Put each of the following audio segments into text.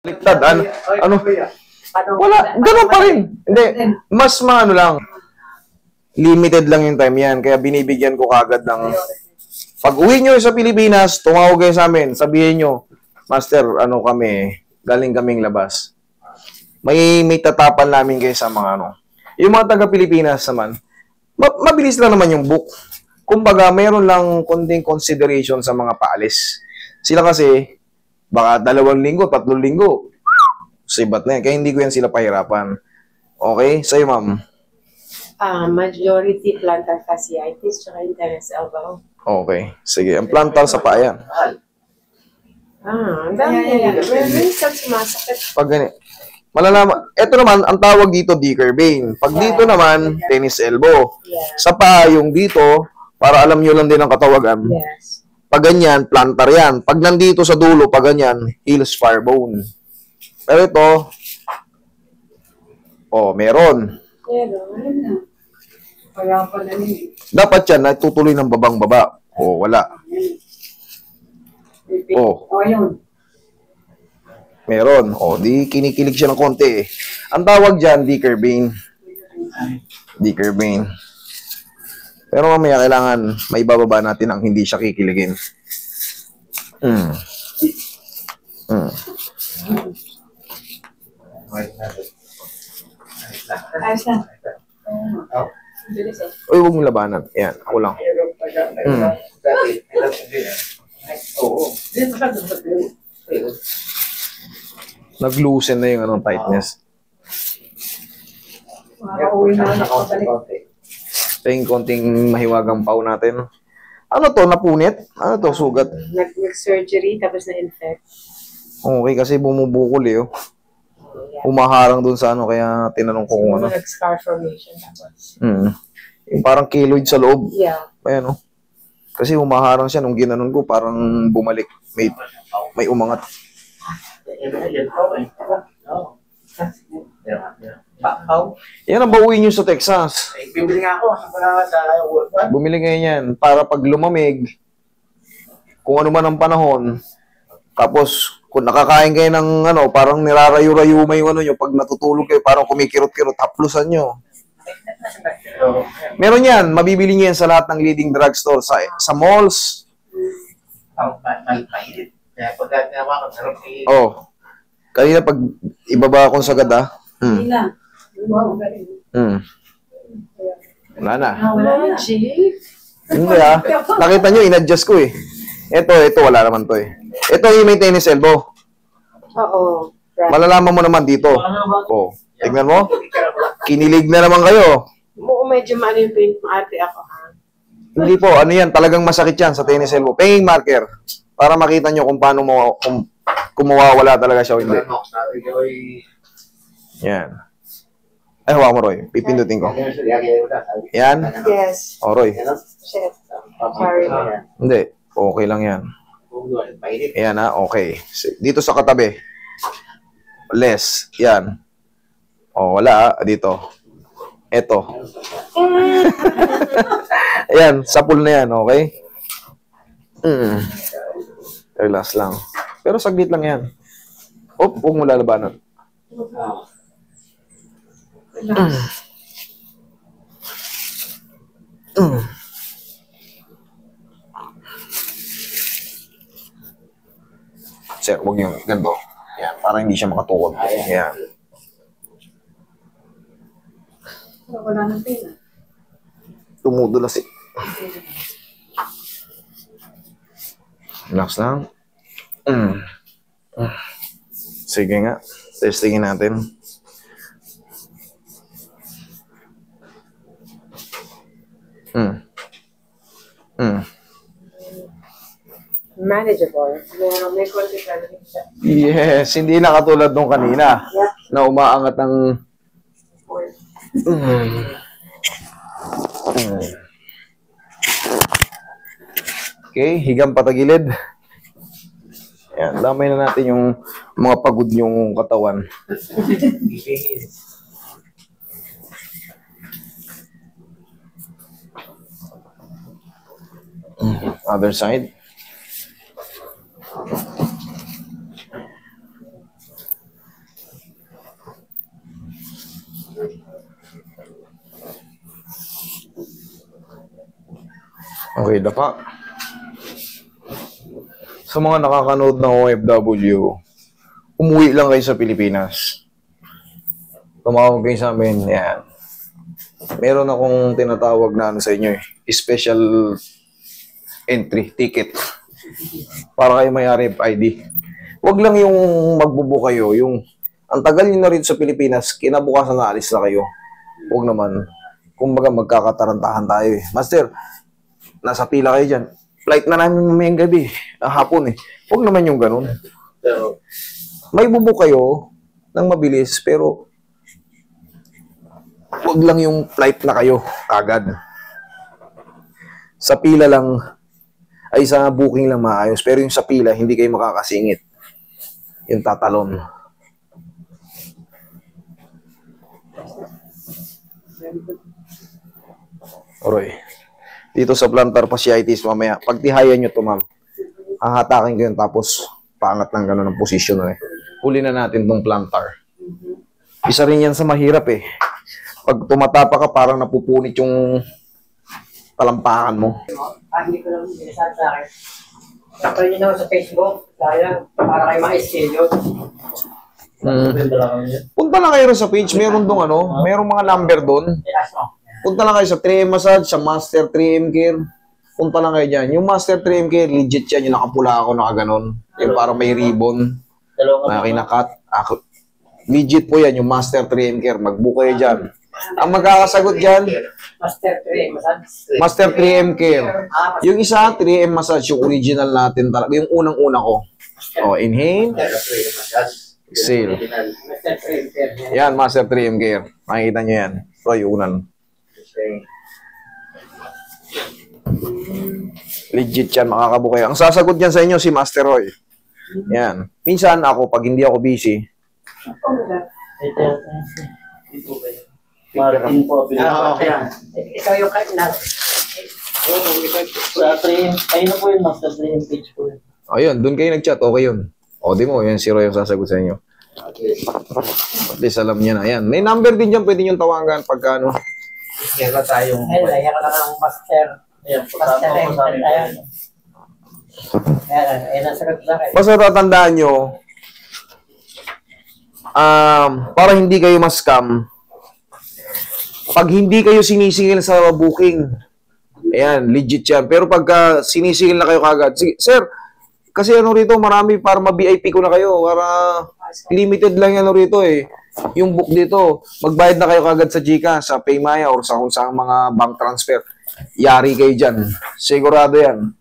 Liktad, ano? Wala, ganun pa rin. Hindi, mas maano lang. Limited lang yung time yan. Kaya binibigyan ko kagad ng... Pag uwi nyo sa Pilipinas, tumawag kayo sa amin, sabihin nyo, Master, ano kami, galing kaming labas. May tatapan namin kayo sa mga ano. Yung mga taga-Pilipinas naman, mabilis lang naman yung book. Kumbaga, mayroon lang konting consideration sa mga paalis. Sila kasi, baka 2 linggo, 3 linggo. Sibat na yan. Kaya hindi ko yan sila pahirapan. Okay? Sa'yo, ma'am. Majority plantar fasciitis tsaka teres elbow. Okay. Sige. Ang plantar sa paa yan. Ang dami. Minsan sumasakit. Pag ganit. Malalaman. Ito naman, ang tawag dito, Dicker vein. Pag dito naman, tennis elbow. Sa paa, yung dito, para alam nyo lang din ang katawagan. Yes. Pag ganyan, plantar yan. Pag nandito sa dulo, pag ganyan, heel spar bone. Pero ito, meron. Dapat yan, natutuloy ng babang-baba. Wala. Meron. Di kinikilig siya ng konti eh. Ang tawag dyan, Dicker vein. Dicker vein. Pero mamaya kailangan may bababa natin ang hindi siya kikiligin. Uy, huwag mong labanan. Ayan, ako lang. Nag-loosen na yung anong tightness. Ito yung konting mahiwagang pau natin. Ano to? Napunit? Ano to? Sugat? Nag-surgery tapos na-infect. Okay, kasi bumubukol eh. Humaharang dun sa ano, kaya tinanong ko kung ano. Nag-scar formation tapos. Yung parang keloid sa loob. Yeah. Ayan o. Kasi humaharang siya nung ginanon ko, parang bumalik. May umangat. Yan ang bauin nyo sa Texas. Bumili nga ako. Bumili ngayon yan. Para pag lumamig, kung ano man ang panahon, tapos kung nakakain kayo ng ano, parang nirarayo-rayuma yung ano nyo, pag natutulog kayo, parang kumikirot-kirot, haplusan nyo. Meron yan. Mabibili nyo yan sa lahat ng leading drugstore. Sa malls. Kanina pag ibaba akong sagad wala na. Hindi nakita nyo, in-adjust ko eh. Ito wala naman to eh. Ito yung may tennis elbow. Oo. Malalaman mo naman dito. Tignan mo. Kinilig na naman kayo. Medyo maano yung pain, maarte ako Hindi po, ano yan, talagang masakit yan sa tennis elbow. Pain marker. Para makita nyo kung paano kung mawawala talaga siya o hindi. Yan. Ay, hawa mo, Roy. Pipindutin ko. Yan. Yes. Roy. Shit. Sorry. Hindi. Okay lang yan. Yan okay. Dito sa katabi. Less. Yan. Wala dito. Ito. Ayan, sa pool na yan, okay? Relax lang. Pero saglit lang yan. Huwag mo lalabanan. Sir, huwag yung ganito. Yan, para hindi siya makatukod. Yan. Wala nang pain. Tumudulas eh. Relax lang. Sige nga. Testingin natin. Manageable. May konti ka rin siya. Yes, hindi na katulad nung kanina na umaangat ng Okay, higang patagilid. Ayan, damay na natin yung mga pagod yung katawan. Other side. Okay, dapa. Sa mga nakakanood na OFW, umuwi lang kayo sa Pilipinas. Tumawag kayo sa amin, yan. Meron akong tinatawag na ano sa inyo eh, special entry ticket para kayo may RFID. Huwag lang yung magbubo kayo, yung ang tagal nyo na rin sa Pilipinas, kinabukasan na alis na kayo. Huwag naman. Kumbaga magkakatarantahan tayo eh. Master, nasa pila kayo dyan. Flight na namin mamayang gabi, hapon eh. Huwag naman yung ganun. May bubo kayo ng mabilis, pero huwag lang yung flight na kayo agad. Sa pila lang, ay sa booking lang maayos. Pero yung sa pila, hindi kayo makakasingit. Yung tatalon. Oroy. Dito sa plantar fasciitis, mamaya, pagtihayan nyo ito, ma'am. Hahatakin ko yun, tapos paangat ng gano'n ng posisyon. Eh. Huli na natin itong plantar. Isa rin yan sa mahirap eh. Pag tumatapa ka, parang napupunit yung talampakan mo. Hindi ko lang binisan sa akin. Tapos nyo naman sa Facebook, kaya para kayo ma-schedule. Punta lang kayo sa page, meron dong ano, merong mga number doon. Punta lang kayo sa 3M Massage, sa Master 3M Care. Punta lang kayo dyan. Yung Master 3M Care, legit yan. Yung nakapula ako, nakaganon. Yung parang may ribbon na kinakat. Legit po yan, yung Master 3M Care. Mag-book kayo dyan. Ang magkakasagot dyan, Master 3 Massage. Master 3M Care. Yung isa, 3M Massage, yung original natin talaga. Yung unang-una ko. O, inhale. Exhale. Master 3 Care. Yan, Master 3M Care. Makikita nyo yan. So, yung unan. Legit yan, makakabook kayo. Ang sasagot dyan sa inyo, si Master Roy. Yan. Minsan ako, pag hindi ako busy, Martin po. Ikaw yung kainan. Sa 3M, ayun na po yung Master 3M page po. ayun, doon kayo nag-chat, okay yun. O, di mo, yan si Roy yung sasagot sa inyo. At least alam niya na. Ayan. May number din dyan, pwede nyo tawagan pagka ano. Kaya tayong... Ay, laya ka lang ng Master. Ayan, Master pagkatapos po sa amin. Ayan. Ayan, nasagot sa akin. Basta tatandaan nyo, para hindi kayo ma-scam, pag hindi kayo sinisingil sa booking, ayan, legit yan. Pero pagka sinisingil na kayo kagad, sige, sir, kasi ano rito, marami para ma-VIP ko na kayo, para limited lang yan rito eh. Yung book dito, magbayad na kayo kagad sa GCash, sa Paymaya, or sa kung saan mga bank transfer. Yari kayo dyan. Sigurado yan.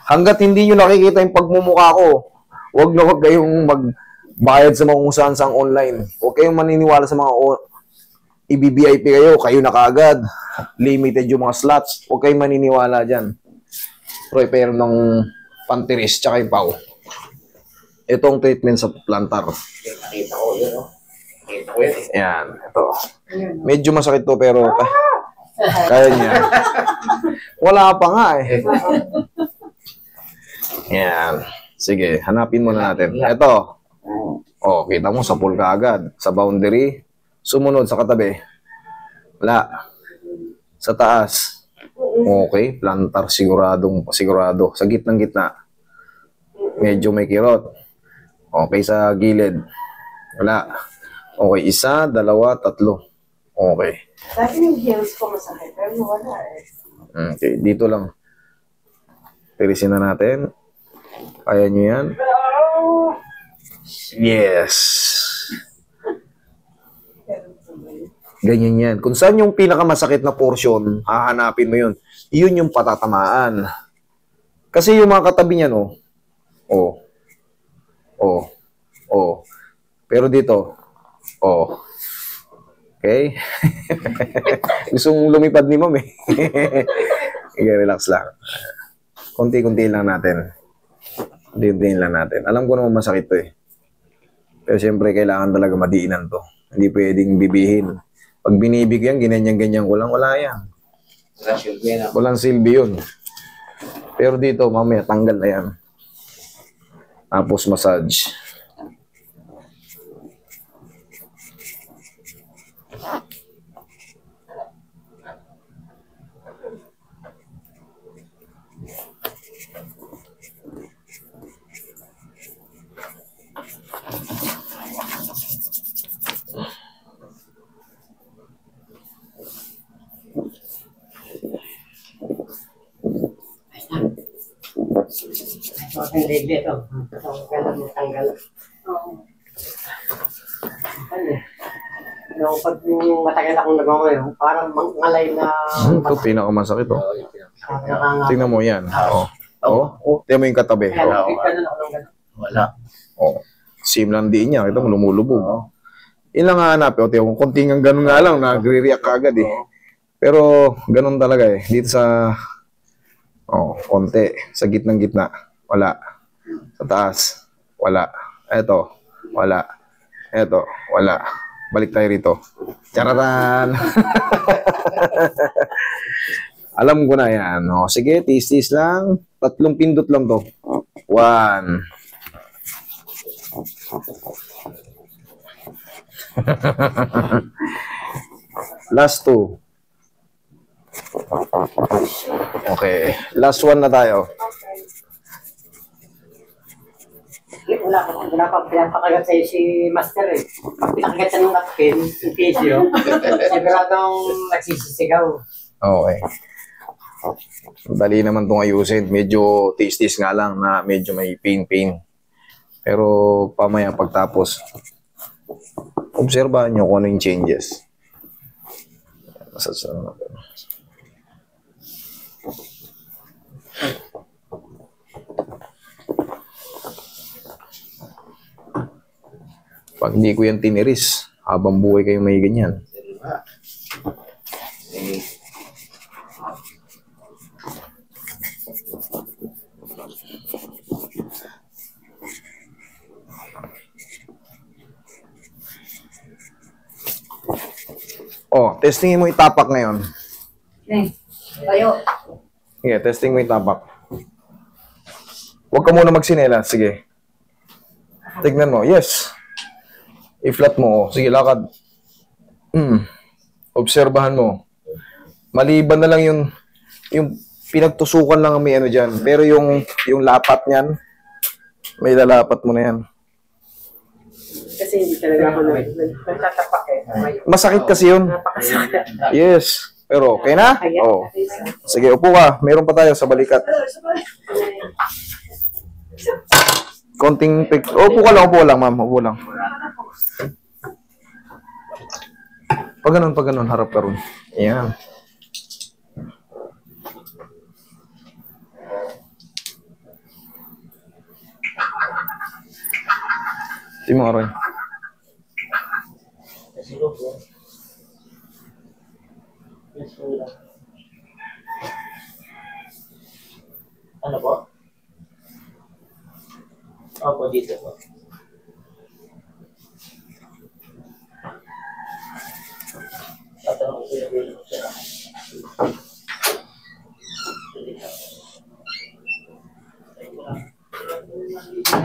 Hanggat hindi nyo nakikita yung pagmumukha ko, huwag na huwag kayong magbayad sa mga kung saan online. Huwag kayong maniniwala sa mga i-VIP kayo na kagad. Limited yung mga slots. Huwag kayong maniniwala dyan. Roy, pero ng pantiris, tsaka yung pau. Itong treatment sa plantar. Nakita ko yun, no? Nakita ko yun. Yan, ito. Medyo masakit to, pero kaya niya. Wala pa nga eh. Yan. Sige, hanapin muna natin. Ito. Oh, kita mo, sa pool ka agad. Sa boundary. Sumunod sa katabi. Wala. Sa taas. Okay, plantar sigurado. Sa gitna. Medyo may kirot. Okay, sa gilid. Wala. Okay, 1, 2, 3. Okay. Dati yung heels ko masakit, pero wala eh. Okay, dito lang. Tirisin na natin. Kaya nyo yan. Yes. Ganyan yan. Kung saan yung pinakamasakit na portion, hahanapin mo yun. Yun yung patatamaan. Kasi yung mga katabi niyan, pero dito, okay? Gusto mong lumipad ni ma'am eh. Okay, relax lang. Konti-kunti lang natin. Konti-kunti lang natin. Alam ko naman masakit to eh. Pero siyempre, kailangan talaga madiinan to. Hindi pwedeng bibihin. Pag binibigyan, ganyan-ganyan ko lang, wala yan. Walang silbi yun. Pero dito, mamaya, tanggal na yan. Tapos massage. yung libre ito. Ang ganda mo tanggal. Ano eh. No, pag matagal akong nagawa yun, parang ngalay na... Ito, pinakamasakit, oh. Nakangapa. Tingnan mo yan. Oh. Tingnan mo yung katabi. Kaya ganun ako ng ganun. Wala. Oh. Sim lang din niya. Kita mo, lumulubog. Yun lang nga hanap. O, kung konting ang ganun nga lang, nagre-react ka agad eh. Pero, ganun talaga eh. Dito sa... Oh, konti. Sa gitnang-gitna. Wala. Sa taas. Wala. Eto. Wala. Eto. Wala. Balik tayo rito. Charatan! Alam ko na yan. O, sige, tis-tis lang. 3 pindot lang to. 1. Last 2. Okay. Last 1 na tayo. Wala pa pinapakagat sa'yo si Master eh. Pag pinakagat siya ng napkin, yung video, siguradong nagsisisigaw. Okay. Dali naman itong ayusin. Medyo tis-tis nga lang na medyo may pain. Pero pamaya pagtapos, obserbahan nyo kung ano yung changes. Masasarap natin. Pag hindi ko yan tiniris, habang buhay kayo may ganyan. Oh, testingin mo itapak ngayon. Tayo. Sige, testing mo itapak. Huwag ka muna magsinelas. Sige. Tignan mo. Yes. I-flat mo. Sige, lakad. Obserbahan mo. Maliban na lang yung pinagtusukan lang ang may ano dyan. Pero yung lapat niyan, may lalapat mo na yan. Kasi hindi talaga ako nagtatapak eh. Masakit kasi yun. Yes. Pero okay na? Oh. Sige, upo ka. Meron pa tayo sa balikat. Konting upo ka lang, ma'am. Upo lang. Pag ganun, harap ka ron. Ayan. Timo, Aroy. Ano po? Opo, dito po. Tatanong ko yung dito siya.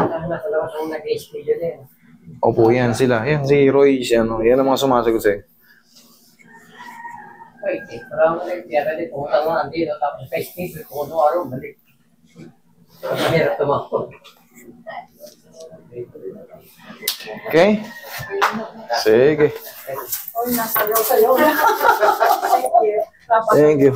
Nasa labas ang nag-explain yun eh. Opo, yan sila. Yan si Roy. Yan ang mga sumasagot sa'yo. Ay, parang nagtiyara din. Pumunta nga andito. Tapos face TV. Kung ano araw, balik. Mahirap tumakbo. Okay? Sige. Oh, nasa sayo. Thank you. Thank you.